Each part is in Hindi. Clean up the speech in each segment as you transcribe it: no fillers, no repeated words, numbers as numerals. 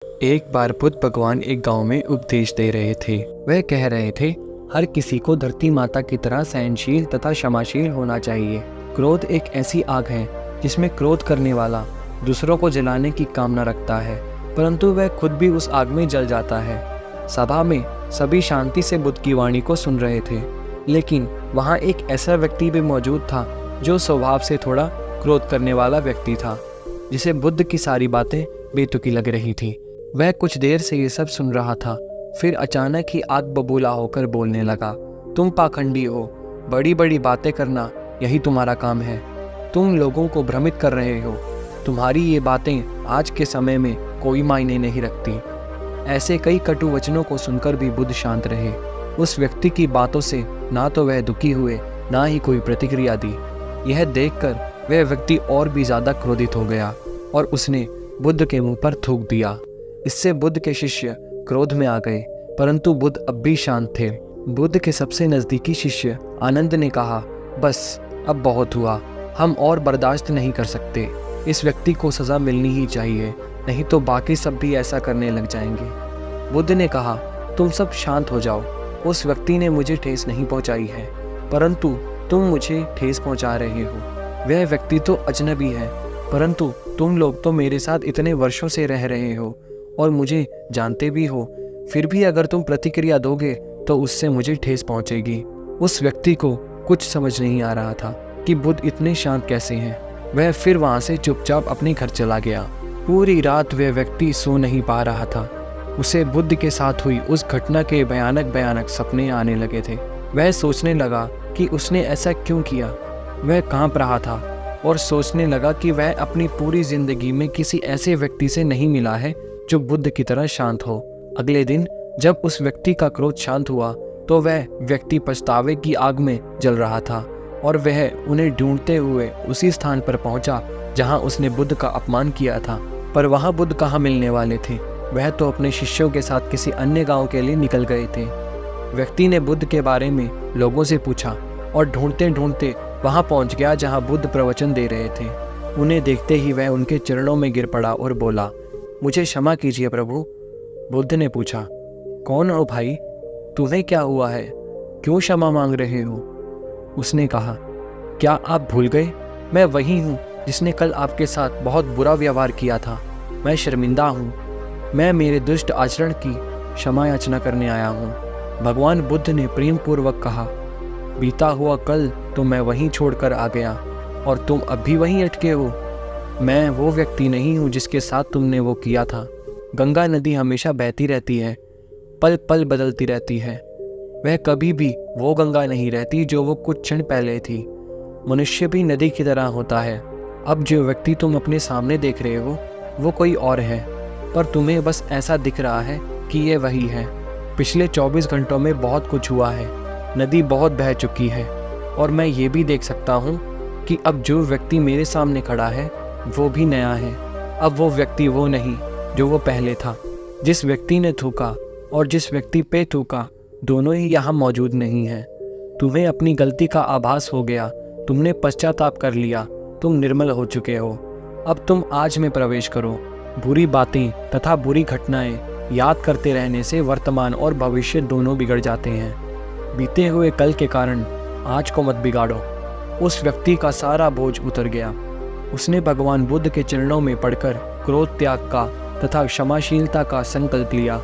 एक बार बुद्ध भगवान एक गांव में उपदेश दे रहे थे। वह कह रहे थे, हर किसी को धरती माता की तरह सहनशील तथा क्षमाशील होना चाहिए। क्रोध एक ऐसी आग है जिसमें क्रोध करने वाला दूसरों को जलाने की कामना रखता है, परंतु वह खुद भी उस आग में जल जाता है। सभा में सभी शांति से बुद्ध की वाणी को सुन रहे थे, लेकिन वहाँ एक ऐसा व्यक्ति भी मौजूद था जो स्वभाव से थोड़ा क्रोध करने वाला व्यक्ति था, जिसे बुद्ध की सारी बातें बेतुकी लग रही थी। वह कुछ देर से ये सब सुन रहा था, फिर अचानक ही आग बबूला होकर बोलने लगा, तुम पाखंडी हो, बड़ी बड़ी बातें करना यही तुम्हारा काम है। तुम लोगों को भ्रमित कर रहे हो। तुम्हारी ये बातें आज के समय में कोई मायने नहीं रखती। ऐसे कई कटु वचनों को सुनकर भी बुद्ध शांत रहे। उस व्यक्ति की बातों से ना तो वह दुखी हुए, ना ही कोई प्रतिक्रिया दी। यह देखकर वह व्यक्ति और भी ज़्यादा क्रोधित हो गया और उसने बुद्ध के मुंह पर थूक दिया। इससे बुद्ध के शिष्य क्रोध में आ गए, परंतु बुद्ध अब भी शांत थे। बुद्ध के सबसे नज़दीकी शिष्य आनंद ने कहा, बस अब बहुत हुआ, हम और बर्दाश्त नहीं कर सकते। इस व्यक्ति को सज़ा मिलनी ही चाहिए, नहीं तो बाकी सब भी ऐसा करने लग जाएंगे। बुद्ध ने कहा, तुम सब शांत हो जाओ। उस व्यक्ति ने मुझे ठेस नहीं पहुंचाई है, परंतु तुम मुझे ठेस पहुंचा रहे हो। वह व्यक्ति तो अजनबी है, परंतु तुम लोग तो मेरे साथ इतने वर्षों से रह रहे हो और मुझे जानते भी हो। फिर भी अगर तुम प्रतिक्रिया दोगे तो उससे मुझे ठेस पहुंचेगी। उस व्यक्ति को कुछ समझ नहीं आ रहा था कि बुद्ध इतने शांत कैसे हैं। वह फिर वहां से चुपचाप अपने घर चला गया। पूरी रात वह व्यक्ति सो नहीं पा रहा था। उसे बुद्ध के साथ हुई उस घटना के भयानक भयानक सपने आने लगे थे। वह सोचने लगा कि उसने ऐसा क्यों किया। वह कांप रहा था और सोचने लगा कि वह अपनी पूरी जिंदगी में किसी ऐसे व्यक्ति से नहीं मिला है जो बुद्ध की तरह शांत हो। अगले दिन जब उस व्यक्ति का क्रोध शांत हुआ तो वह व्यक्ति पछतावे की आग में जल रहा था और वह उन्हें ढूंढते हुए उसी स्थान पर पहुंचा जहां उसने बुद्ध का अपमान किया था। पर वहां बुद्ध कहाँ मिलने वाले थे। वह तो अपने शिष्यों के साथ किसी अन्य गांव के लिए निकल गए थे। व्यक्ति ने बुद्ध के बारे में लोगों से पूछा और ढूंढते ढूंढते वहां पहुंच गया जहां बुद्ध प्रवचन दे रहे थे। उन्हें देखते ही वह उनके चरणों में गिर पड़ा और बोला, मुझे क्षमा कीजिए प्रभु। बुद्ध ने पूछा, कौन हो भाई, तुम्हें क्या हुआ है, क्यों क्षमा मांग रहे हो? उसने कहा, क्या आप भूल गए, मैं वही हूँ जिसने कल आपके साथ बहुत बुरा व्यवहार किया था। मैं शर्मिंदा हूँ। मैं मेरे दुष्ट आचरण की क्षमा याचना करने आया हूँ। भगवान बुद्ध ने प्रेम पूर्वक कहा, बीता हुआ कल तो मैं वहीं छोड़कर आ गया और तुम अब भी वहीं अटके हो। मैं वो व्यक्ति नहीं हूँ जिसके साथ तुमने वो किया था। गंगा नदी हमेशा बहती रहती है, पल पल बदलती रहती है। वह कभी भी वो गंगा नहीं रहती जो वो कुछ क्षण पहले थी। मनुष्य भी नदी की तरह होता है। अब जो व्यक्ति तुम अपने सामने देख रहे हो वो कोई और है, पर तुम्हें बस ऐसा दिख रहा है कि ये वही है। पिछले 24 घंटों में बहुत कुछ हुआ है। नदी बहुत बह चुकी है और मैं ये भी देख सकता हूँ कि अब जो व्यक्ति मेरे सामने खड़ा है वो भी नया है। अब वो व्यक्ति वो नहीं जो वो पहले था। जिस व्यक्ति ने थूका और जिस व्यक्ति पे थूका, दोनों ही यहाँ मौजूद नहीं हैं। तुम्हें अपनी गलती का आभास हो गया, तुमने पश्चाताप कर लिया, तुम निर्मल हो चुके हो। अब तुम आज में प्रवेश करो। बुरी बातें तथा बुरी घटनाएं याद करते रहने से वर्तमान और भविष्य दोनों बिगड़ जाते हैं। बीते हुए कल के कारण आज को मत बिगाड़ो। उस व्यक्ति का सारा बोझ उतर गया। उसने भगवान बुद्ध के चरणों में पड़कर क्रोध त्याग का तथा क्षमाशीलता का संकल्प लिया।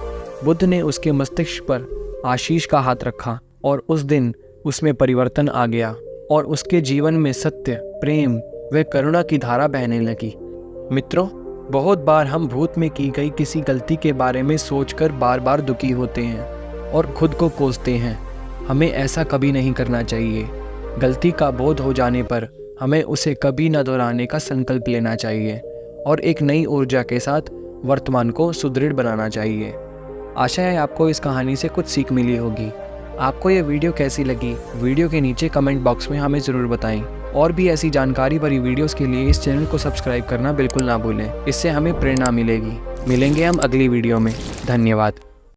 बुद्ध ने उसके मस्तिष्क पर आशीष का हाथ रखा और उस दिन उसमें परिवर्तन आ गया और उसके जीवन में सत्य, प्रेम व करुणा की धारा बहने लगी। मित्रों, बहुत बार हम भूत में की गई किसी गलती के बारे में सोचकर बार बार दुखी होते हैं और खुद को कोसते हैं। हमें ऐसा कभी नहीं करना चाहिए। गलती का बोध हो जाने पर हमें उसे कभी न दोहराने का संकल्प लेना चाहिए और एक नई ऊर्जा के साथ वर्तमान को सुदृढ़ बनाना चाहिए। आशा है आपको इस कहानी से कुछ सीख मिली होगी। आपको ये वीडियो कैसी लगी, वीडियो के नीचे कमेंट बॉक्स में हमें ज़रूर बताएं। और भी ऐसी जानकारी भरी वीडियोस के लिए इस चैनल को सब्सक्राइब करना बिल्कुल ना भूलें। इससे हमें प्रेरणा मिलेगी। मिलेंगे हम अगली वीडियो में। धन्यवाद।